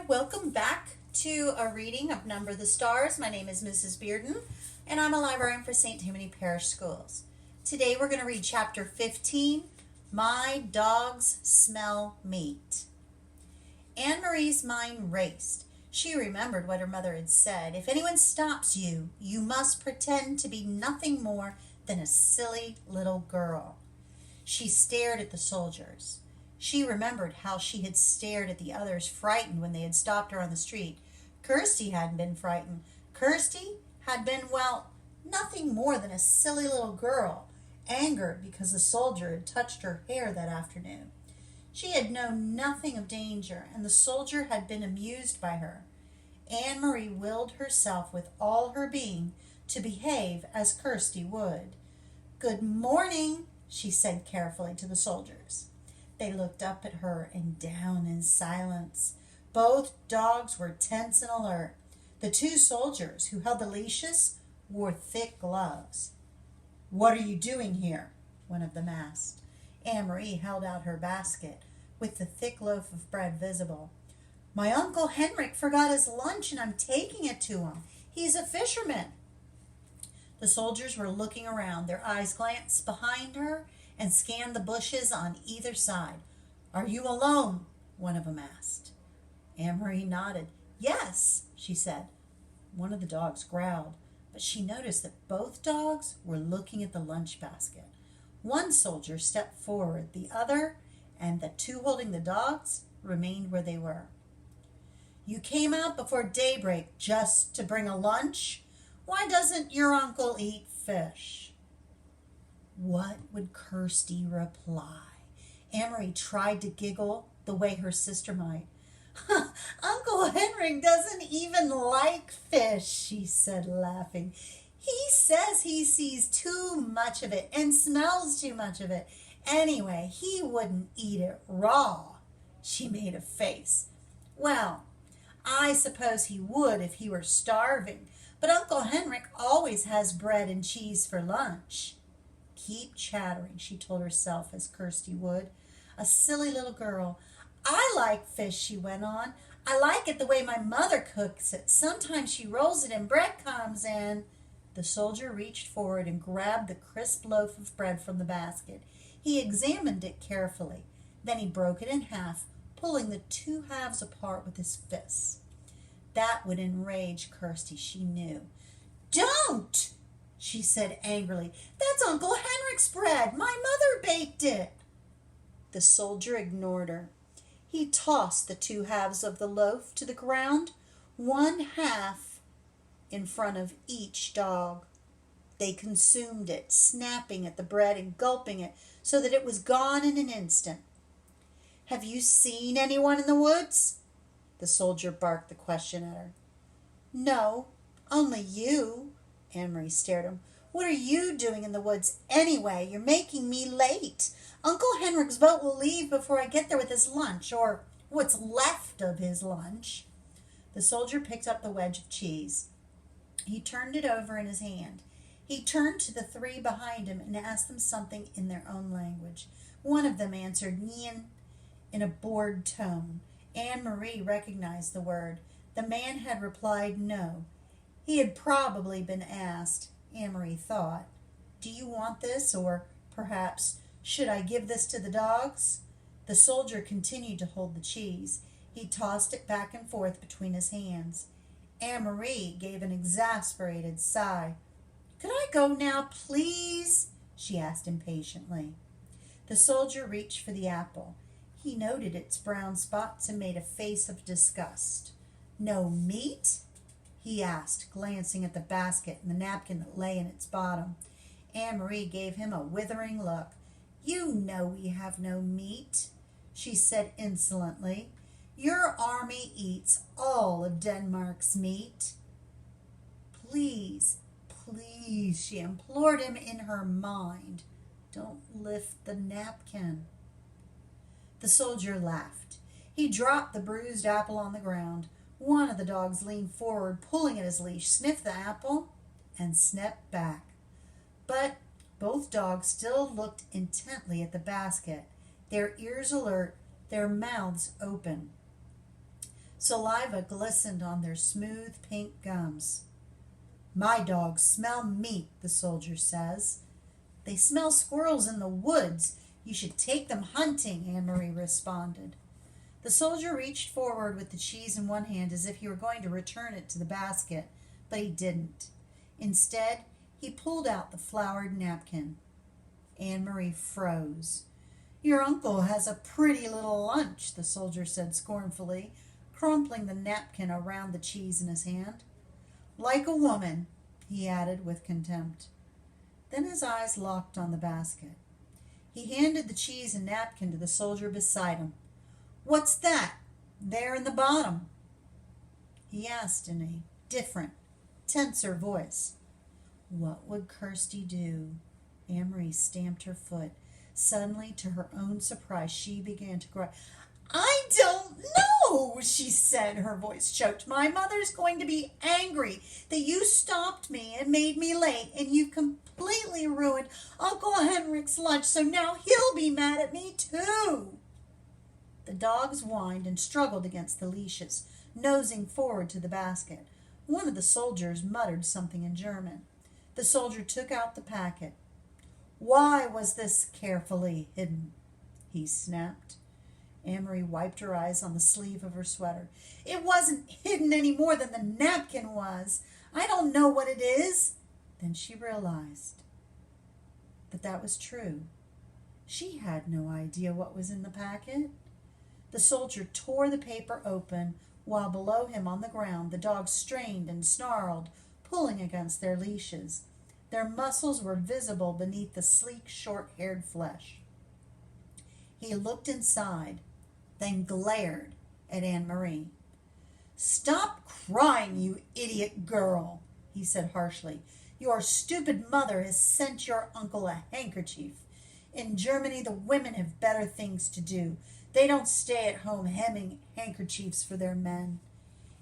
welcome back to a reading of Number the Stars. My name is Mrs. Bearden, and I'm a librarian for St. Tammany Parish Schools. Today we're going to read Chapter 15, My Dogs Smell Meat. Anne-Marie's mind raced. She remembered what her mother had said. If anyone stops you, you must pretend to be nothing more than a silly little girl. She stared at the soldiers. She remembered how she had stared at the others, frightened when they had stopped her on the street. Kirstie hadn't been frightened. Kirstie had been, nothing more than a silly little girl, angered because the soldier had touched her hair that afternoon. She had known nothing of danger, and the soldier had been amused by her. Anne-Marie willed herself with all her being to behave as Kirstie would. "Good morning," she said carefully to the soldiers. They looked up at her and down in silence. Both dogs were tense and alert. The two soldiers who held the leashes wore thick gloves. "What are you doing here?" one of them asked. Anne-Marie held out her basket with the thick loaf of bread visible. "My Uncle Henrick forgot his lunch and I'm taking it to him. He's a fisherman." The soldiers were looking around. Their eyes glanced behind her and scanned the bushes on either side. "Are you alone?" one of them asked. Anne-Marie nodded. "Yes," she said. One of the dogs growled, but she noticed that both dogs were looking at the lunch basket. One soldier stepped forward, the other, and the two holding the dogs, remained where they were. "You came out before daybreak just to bring a lunch? Why doesn't your uncle eat fish?" What would Kirstie reply? Emory tried to giggle the way her sister might. "Uncle Henrick doesn't even like fish," she said, laughing. "He says he sees too much of it and smells too much of it. Anyway, he wouldn't eat it raw." She made a face. "Well, I suppose he would if he were starving, but Uncle Henrick always has bread and cheese for lunch." "Keep chattering," she told herself as Kirstie would. A silly little girl. "I like fish," she went on. "I like it the way my mother cooks it. Sometimes she rolls it in breadcrumbs and—" The soldier reached forward and grabbed the crisp loaf of bread from the basket. He examined it carefully. Then he broke it in half, pulling the two halves apart with his fists. That would enrage Kirstie, she knew. "Don't!" she said angrily. "That's Uncle Henrick's bread. My mother baked it." The soldier ignored her. He tossed the two halves of the loaf to the ground, one half in front of each dog. They consumed it, snapping at the bread and gulping it so that it was gone in an instant. "Have you seen anyone in the woods?" The soldier barked the question at her. "No, only you." Anne-Marie stared at him. "What are you doing in the woods anyway? You're making me late. Uncle Henrick's boat will leave before I get there with his lunch, or what's left of his lunch." The soldier picked up the wedge of cheese. He turned it over in his hand. He turned to the three behind him and asked them something in their own language. One of them answered "Nien" in a bored tone. Anne-Marie recognized the word. The man had replied no. He had probably been asked, Anne-Marie thought, "Do you want this?" or perhaps, "Should I give this to the dogs?" The soldier continued to hold the cheese. He tossed it back and forth between his hands. Anne-Marie gave an exasperated sigh. "Could I go now, please?" she asked impatiently. The soldier reached for the apple. He noted its brown spots and made a face of disgust. "No meat?" he asked, glancing at the basket and the napkin that lay in its bottom. Anne-Marie gave him a withering look. "You know we have no meat," she said insolently. "Your army eats all of Denmark's meat." "Please, please," she implored him in her mind, "don't lift the napkin." The soldier laughed. He dropped the bruised apple on the ground. One of the dogs leaned forward, pulling at his leash, sniffed the apple, and snapped back. But both dogs still looked intently at the basket, their ears alert, their mouths open. Saliva glistened on their smooth pink gums. "My dogs smell meat," the soldier says. "They smell squirrels in the woods. You should take them hunting," Annemarie responded. The soldier reached forward with the cheese in one hand as if he were going to return it to the basket, but he didn't. Instead, he pulled out the flowered napkin. Annemarie froze. "Your uncle has a pretty little lunch," the soldier said scornfully, crumpling the napkin around the cheese in his hand. "Like a woman," he added with contempt. Then his eyes locked on the basket. He handed the cheese and napkin to the soldier beside him. "What's that, there in the bottom?" he asked in a different, tenser voice. What would Kirstie do? Emory stamped her foot. Suddenly, to her own surprise, she began to cry. "I don't know," she said, her voice choked. "My mother's going to be angry that you stopped me and made me late, and you completely ruined Uncle Henrick's lunch, so now he'll be mad at me too." The dogs whined and struggled against the leashes, nosing forward to the basket. One of the soldiers muttered something in German. The soldier took out the packet. "Why was this carefully hidden?" he snapped. Emory wiped her eyes on the sleeve of her sweater. "It wasn't hidden any more than the napkin was. I don't know what it is." Then she realized that that was true. She had no idea what was in the packet. The soldier tore the paper open, while below him on the ground the dogs strained and snarled, pulling against their leashes. Their muscles were visible beneath the sleek, short-haired flesh. He looked inside, then glared at Annemarie. "Stop crying, you idiot girl," he said harshly. "Your stupid mother has sent your uncle a handkerchief. In Germany, the women have better things to do. They don't stay at home hemming handkerchiefs for their men."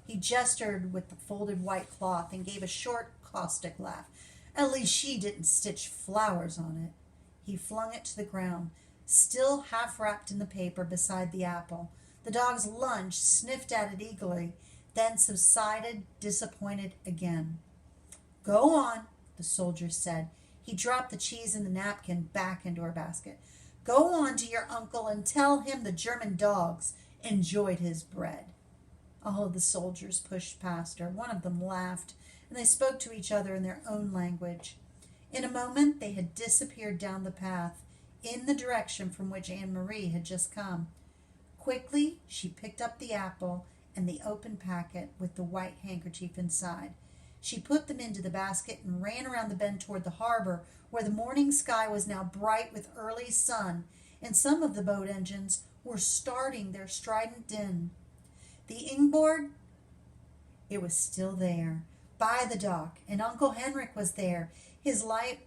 He gestured with the folded white cloth and gave a short, caustic laugh. "At least she didn't stitch flowers on it." He flung it to the ground, still half wrapped in the paper beside the apple. The dogs lunged, sniffed at it eagerly, then subsided, disappointed again. "Go on," the soldier said. He dropped the cheese and the napkin back into her basket. "Go on to your uncle and tell him the German dogs enjoyed his bread." All of the soldiers pushed past her. One of them laughed, and they spoke to each other in their own language. In a moment they had disappeared down the path, in the direction from which Annemarie had just come. Quickly she picked up the apple and the open packet with the white handkerchief inside. She put them into the basket and ran around the bend toward the harbor, where the morning sky was now bright with early sun, and some of the boat engines were starting their strident din. The inboard, it was still there, by the dock, and Uncle Henrick was there, his light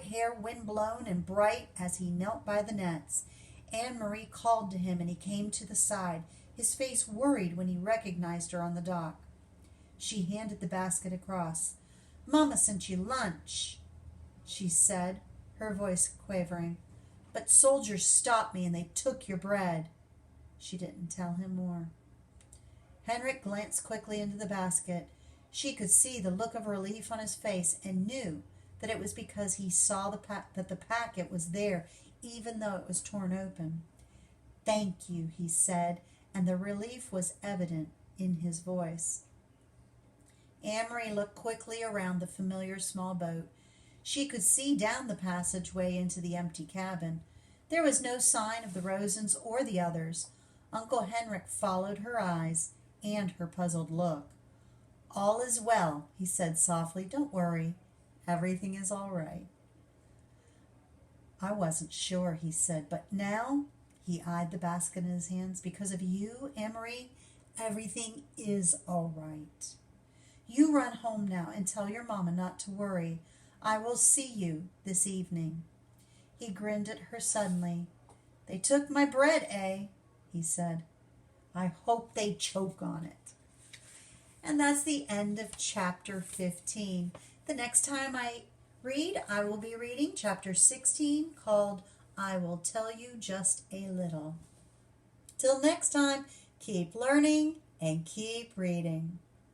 hair wind-blown and bright as he knelt by the nets. Annemarie called to him, and he came to the side, his face worried when he recognized her on the dock. She handed the basket across. "Mama sent you lunch," she said, her voice quavering. "But soldiers stopped me and they took your bread." She didn't tell him more. Henrick glanced quickly into the basket. She could see the look of relief on his face and knew that it was because he saw that the packet was there, even though it was torn open. "Thank you," he said, and the relief was evident in his voice. Annemarie looked quickly around the familiar small boat. She could see down the passageway into the empty cabin. There was no sign of the Rosens or the others. Uncle Henrick followed her eyes and her puzzled look. "All is well," he said softly. "Don't worry. Everything is all right." "I wasn't sure," he said, "but now," he eyed the basket in his hands, "because of you, Emory, everything is all right. You run home now and tell your mama not to worry. I will see you this evening." He grinned at her suddenly. "They took my bread, eh?" he said. "I hope they choke on it." And that's the end of chapter 15. The next time I read, I will be reading chapter 16, called I Will Tell You Just a Little. Till next time, Keep learning and keep reading.